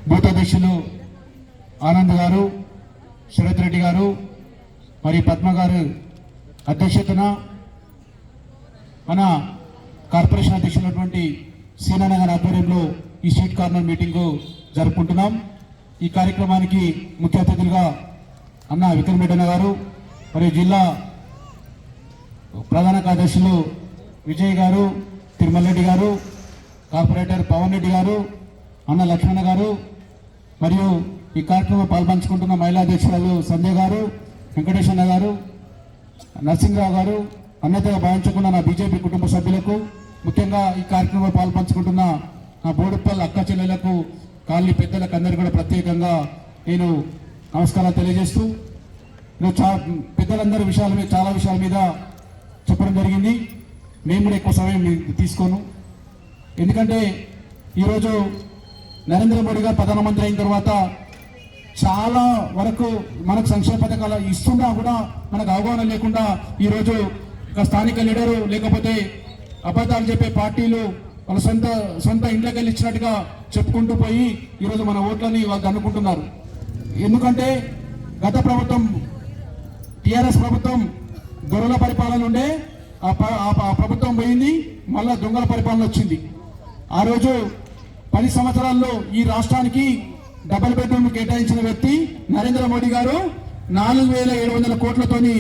Booth అధ్యక్షులు ఆనంద్ గారు, శరత్ రెడ్డి గారు, మరి పద్మ గారు అధ్యక్షతన మన కార్పొరేషన్ అధ్యక్షులైనటువంటి సీనన్న గారి ఆధ్వర్యంలో ఈ స్ట్రీట్ కార్నర్ మీటింగు జరుపుకుంటున్నాం. ఈ కార్యక్రమానికి ముఖ్య అతిథులుగా అన్న విక్రమరెడ్డి గారు, మరియు జిల్లా ప్రధాన కార్యదర్శులు విజయ్ గారు, తిరుమల రెడ్డి గారు, కార్పొరేటర్ పవన్ రెడ్డి గారు, అన్న లక్ష్మణ గారు, మరియు ఈ కార్యక్రమంలో పాల్పంచుకుంటున్న మహిళా అధ్యక్షురాలు సంజయ్ గారు, వెంకటేశ్వర గారు, నరసింహరావు గారు, అన్నతగా భావించుకున్న నా బీజేపీ కుటుంబ సభ్యులకు, ముఖ్యంగా ఈ కార్యక్రమంలో పాల్పంచుకుంటున్న నా బోడుప్పల్ అక్క చెల్లెలకు, కాలనీ పెద్దలకు అందరికీ కూడా ప్రత్యేకంగా నేను నమస్కారాలు తెలియజేస్తూ, పెద్దలందరి విషయాల మీద చాలా విషయాల మీద చెప్పడం జరిగింది. మేము కూడా ఎక్కువ సమయం తీసుకోను, ఎందుకంటే ఈరోజు నరేంద్ర మోడీ గారు ప్రధానమంత్రి అయిన తర్వాత చాలా వరకు మనకు సంక్షేమ పథకాలు ఇస్తున్నా కూడా మనకు అవగాహన లేకుండా ఈరోజు ఒక స్థానిక లీడరు లేకపోతే అబద్ధాలు చెప్పే పార్టీలు వాళ్ళ సొంత ఇంట్లోకి వెళ్ళి ఇచ్చినట్టుగా చెప్పుకుంటూ పోయి ఈరోజు మన ఓట్లని వాళ్ళు అనుకుంటున్నారు. ఎందుకంటే గత ప్రభుత్వం టీఆర్ఎస్ ప్రభుత్వం దొరల పరిపాలన ఉండే ఆ ప్రభుత్వం పోయింది, మళ్ళా దొంగల పరిపాలన వచ్చింది. ఆ రోజు 10 సంవత్సరాల్లో ఈ రాష్ట్రానికి డబుల్ బెడ్రూమ్ కేటాయించిన వ్యక్తి నరేంద్ర మోడీ గారు 4,700 కోట్లతోని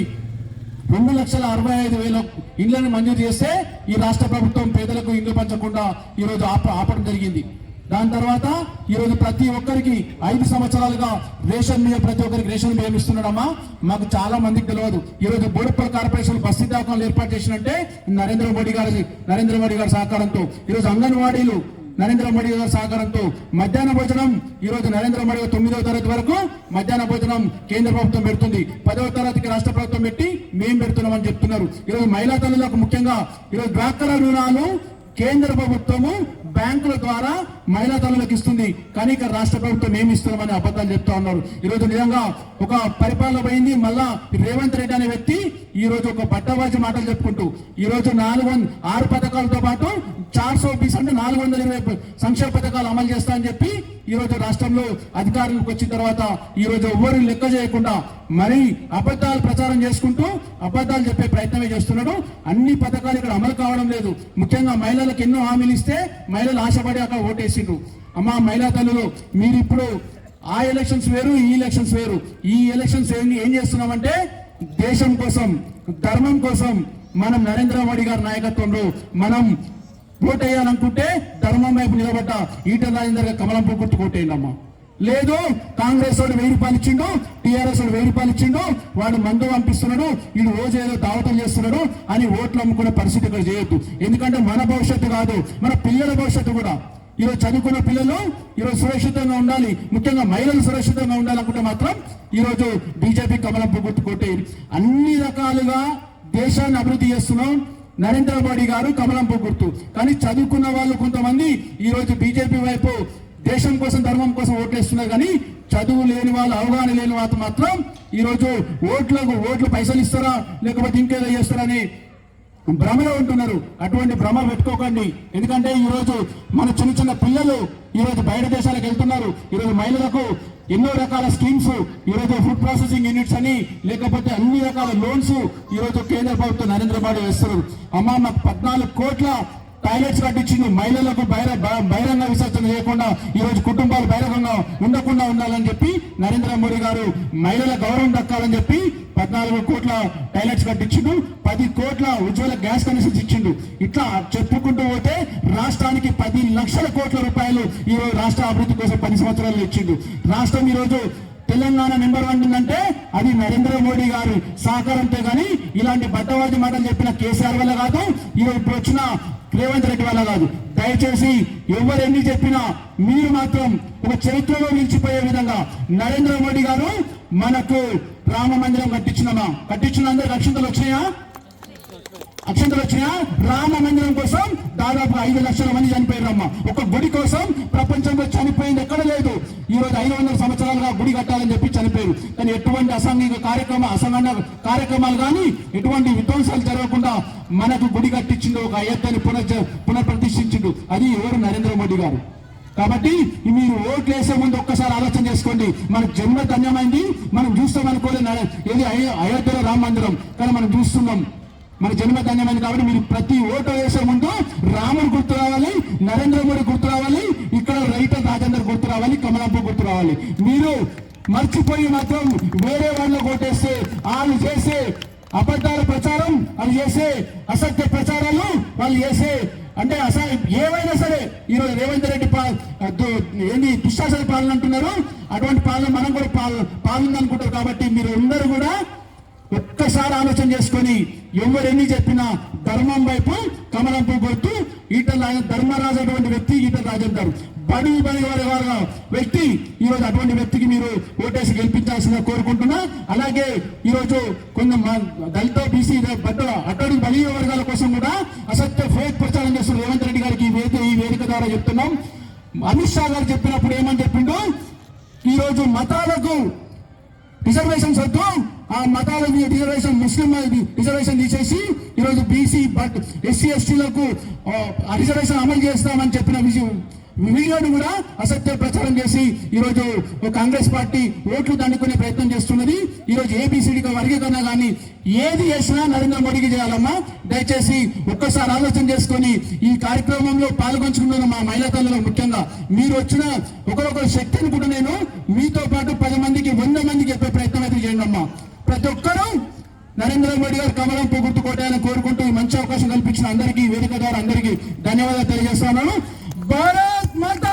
2,65,000 ఇండ్లను మంజూరు చేస్తే ఈ రాష్ట్ర ప్రభుత్వం పేదలకు ఇండ్లు పంచకుండా ఈరోజు ఆపడం జరిగింది. దాని తర్వాత ఈరోజు ప్రతి ఒక్కరికి 5 సంవత్సరాలుగా రేషన్ మీద ప్రతి ఒక్కరికి రేషన్ బియ్యం ఇస్తున్నాడమ్మా. మాకు చాలా మందికి తెలియదు. ఈరోజు బోడుప్పల్ కార్పొరేషన్ బస్తీ దవాఖానాలు ఏర్పాటు చేసినట్టే నరేంద్ర మోడీ గారి సహకారంతో, ఈరోజు అంగన్వాడీలు నరేంద్ర మోడీ గారి సహకారంతో, మధ్యాహ్న భోజనం ఈరోజు నరేంద్ర మోడీ 9వ తరగతి వరకు మధ్యాహ్న భోజనం కేంద్ర ప్రభుత్వం పెడుతుంది, 10వ తరగతికి రాష్ట్ర ప్రభుత్వం పెట్టి మేము పెడుతున్నామని చెప్తున్నారు. ఈరోజు మహిళా తల్లులకు ముఖ్యంగా ఈరోజు డ్వాక్రా రుణాలు కేంద్ర ప్రభుత్వము బ్యాంకుల ద్వారా మహిళా తల్లులకు ఇస్తుంది, కానీ ఇక్కడ రాష్ట్ర ప్రభుత్వం ఏమి ఇస్తున్నామని అబద్ధాలు చెప్తా ఉన్నారు. ఈరోజు నిజంగా ఒక పరిపాలన పోయింది. మళ్ళా రేవంత్ రెడ్డి అనే వ్యక్తి ఈ రోజు ఒక బట్టబాజీ మాటలు చెప్పుకుంటూ ఈరోజు 6 పథకాలతో పాటు 420 అంటే 420 సంక్షేమ పథకాలు అమలు చేస్తా అని చెప్పి ఈరోజు రాష్ట్రంలో అధికారులకు వచ్చిన తర్వాత ఈరోజు ఎవరు లెక్క చేయకుండా మరి అబద్ధాలు ప్రచారం చేసుకుంటూ అబద్ధాలు చెప్పే ప్రయత్నమే చేస్తున్నాడు. అన్ని పథకాలు ఇక్కడ అమలు కావడం లేదు. ముఖ్యంగా మహిళలకు ఎన్నో హామీలు ఇస్తే మహిళలు ఆశపడి అక్కడ ఓటేసిండ్రు. అమ్మా మహిళా తల్లులు, మీరు ఇప్పుడు ఆ ఎలక్షన్స్ వేరు, ఈ ఎలక్షన్స్ వేరు. ఈ ఎలక్షన్స్ ఏం చేస్తున్నామంటే దేశం కోసం, ధర్మం కోసం మనం నరేంద్ర మోడీ గారి నాయకత్వంలో మనం ఓటు వేయాలనుకుంటే ధర్మం వైపు నిలబడ్డ ఈటల రాజేందర్ గారు కమలం పువ్వు గుర్తు కొట్టేయండమ్మా. లేదు కాంగ్రెస్ వాడు 1000 రూపాయలు ఇచ్చిండు, టీఆర్ఎస్ వాడు 1000 రూపాయలు ఇచ్చిండు, వాడు మందు పంపిస్తున్నాడు, వీడు రోజు ఏదో దావతం చేస్తున్నాడు అని ఓట్లు అమ్ముకునే పరిస్థితి ఇక్కడ చేయొద్దు. ఎందుకంటే మన భవిష్యత్తు కాదు, మన పిల్లల భవిష్యత్తు కూడా. ఈరోజు చదువుకున్న పిల్లలు ఈరోజు సురక్షితంగా ఉండాలి, ముఖ్యంగా మహిళలు సురక్షితంగా ఉండాలనుకుంటే మాత్రం ఈరోజు బీజేపీ కమలం పువ్వు గుర్తు కొట్టేయండి. అన్ని రకాలుగా దేశాన్ని అభివృద్ధి చేస్తున్నాం నరేంద్ర మోడీ గారు కమలం పువ్వు గుర్తు. కానీ చదువుకున్న వాళ్ళు కొంతమంది ఈరోజు బీజేపీ వైపు దేశం కోసం, ధర్మం కోసం ఓట్లేస్తున్నారు. కానీ చదువు లేని వాళ్ళు, అవగాహన లేని వాళ్ళు మాత్రం ఈరోజు ఓట్లు పైసలు ఇస్తారా లేకపోతే ఇంకేదో చేస్తారని భ్రమలో ఉంటున్నారు. అటువంటి భ్రమ పెట్టుకోకండి. ఎందుకంటే ఈరోజు మన చిన్న పిల్లలు ఈరోజు బయట దేశాలకు వెళ్తున్నారు. ఈరోజు మహిళలకు ఎన్నో రకాల స్కీమ్స్, ఈరోజు ఫుడ్ ప్రాసెసింగ్ యూనిట్స్ అని లేకపోతే అన్ని రకాల లోన్స్ ఈరోజు కేంద్ర ప్రభుత్వం నరేంద్ర మోడీ వేస్తున్నారు. అమ్మ మాకు 14 కోట్ల టాయిలెట్స్ కట్టించింది. మహిళలకు బహిరంగ విసర్జన చేయకుండా ఈరోజు కుటుంబాలు బహిరంగంగా ఉండకుండా ఉండాలని చెప్పి నరేంద్ర మోడీ గారు మహిళల గౌరవం దక్కాలని చెప్పి 14 కోట్ల టాయిలెట్స్ కట్టించిండు, 10 కోట్ల ఉజ్వల గ్యాస్ కనెక్షన్స్ ఇచ్చిండు. ఇట్లా చెప్పుకుంటూ పోతే రాష్ట్రానికి 10 లక్షల కోట్ల రూపాయలు ఈరోజు రాష్ట్ర అభివృద్ధి కోసం 10 సంవత్సరాలు ఇచ్చిండు. రాష్ట్రం ఈరోజు తెలంగాణ నెంబర్ 1 అంటే అది నరేంద్ర మోడీ గారు సహకారంతో. కానీ ఇలాంటి బట్టవాది మాటలు చెప్పిన కేసీఆర్ వల్ల కాదు, ఈరోజు ఇప్పుడు వచ్చిన రేవంత్ రెడ్డి వల్ల కాదు. దయచేసి ఎవరు ఎన్ని చెప్పినా మీరు మాత్రం ఒక చరిత్రలో నిలిచిపోయే విధంగా నరేంద్ర మోడీ గారు మనకు రామ మందిరం కట్టించిన అందరికి అక్షంతలు వచ్చినాయా? రామ మందిరం కోసం దాదాపు 5 లక్షల మంది చనిపోయారమ్మా. ఒక గుడి కోసం ప్రపంచంలో చనిపోయింది ఎక్కడ లేదు. ఈ రోజు 500 సంవత్సరాలుగా గుడి కట్టాలని చెప్పి చనిపోయారు. కానీ ఎటువంటి అసాంఘిక కార్యక్రమాలు కానీ ఎటువంటి విధ్వంసాలు జరగకుండా మనకు గుడి కట్టించిండు, ఒక అయోధ్యని పునఃప్రతిష్ఠించిండు. అది ఎవరు? నరేంద్ర మోడీ గారు. కాబట్టి మీరు ఓట్లు వేసే ముందు ఒక్కసారి ఆలోచన చేసుకోండి. మన జన్మ ధన్యమైంది, మనం చూస్తాం అనుకోలేదు ఏది అయోధ్యలో రామ మందిరం, కానీ మనం చూస్తున్నాం. మన జన్మ ధన్యమైంది కాబట్టి మీరు ప్రతి ఓటు వేసే ముందు రాముడు గుర్తు రావాలి, నరేంద్ర మోడీ గుర్తు రావాలి, ఇక్కడ రైటర్ రాజేందర్ గుర్తు రావాలి, కమలాంపు గుర్తు రావాలి. మీరు మర్చిపోయి మాత్రం వేరే వాళ్ళకు ఓటేస్తే వాళ్ళు చేసే అబద్ధాల ప్రచారం, వాళ్ళు చేసే అసత్య ప్రచారాలు, వాళ్ళు చేసే అంటే ఏవైనా సరే ఈరోజు రేవంత్ రెడ్డి ఏంది దుశ్శాసన పాలన అంటున్నారు, అటువంటి పాలన మనం కూడా పాలన అనుకుంటారు. కాబట్టి మీరు అందరూ కూడా ఒక్కసారి ఆలోచన చేసుకొని ఎవరు ఎన్ని చెప్పినా ధర్మం వైపు కమలంపు గుర్తు. ఈటల ధర్మరాజు అటువంటి వ్యక్తి ఈటల రాజేందర్ బడి వారి వ్యక్తి. ఈరోజు అటువంటి వ్యక్తికి మీరు ఓటేసి గెలిపించాల్సిందిగా కోరుకుంటున్నా. అలాగే ఈరోజు కొంచెం దళిత బీసీ అటువంటి బలీయ వర్గాల కోసం కూడా అసత్య ఫేక్ ప్రచారం చేస్తున్న రేవంత్ రెడ్డి గారికి ఈ వేదిక ద్వారా చెప్తున్నాం. అమిత్ షా గారు చెప్పినప్పుడు ఏమని చెప్పిండు, ఈరోజు మతాలకు రిజర్వేషన్స్ వద్దు, ఆ మతాల రిజర్వేషన్ ముస్లిం రిజర్వేషన్ తీసేసి ఈరోజు బీసీ ఎస్సీ ఎస్టీలకు రిజర్వేషన్ అమలు చేస్తామని చెప్పిన వీడియోని కూడా అసత్య ప్రచారం చేసి ఈరోజు కాంగ్రెస్ పార్టీ ఓట్లు దండుకునే ప్రయత్నం చేస్తున్నది. ఈరోజు ఏబిసిడిగా వర్గీకరణ కానీ ఏది చేసినా నరేంద్ర మోడీకి చేయాలమ్మా. దయచేసి ఒక్కసారి ఆలోచన చేసుకొని ఈ కార్యక్రమంలో పాల్గొంచుకున్న మా మహిళా తల్లులు ముఖ్యంగా మీరు వచ్చిన ఒకరొకరు శక్తి అనుకుంటూ నేను మీతో పాటు 10 మందికి 100 మందికి చెప్పే ప్రయత్నం అయితే చేయండి అమ్మా. ప్రతి ఒక్కరూ నరేంద్ర మోడీ గారు కమలంపు గుర్తు కొట్టాలని కోరుకుంటూ ఈ మంచి అవకాశం కల్పించిన అందరికీ వేదిక ద్వారా అందరికీ ధన్యవాదాలు తెలియజేస్తున్నాను. భారత్ మాతా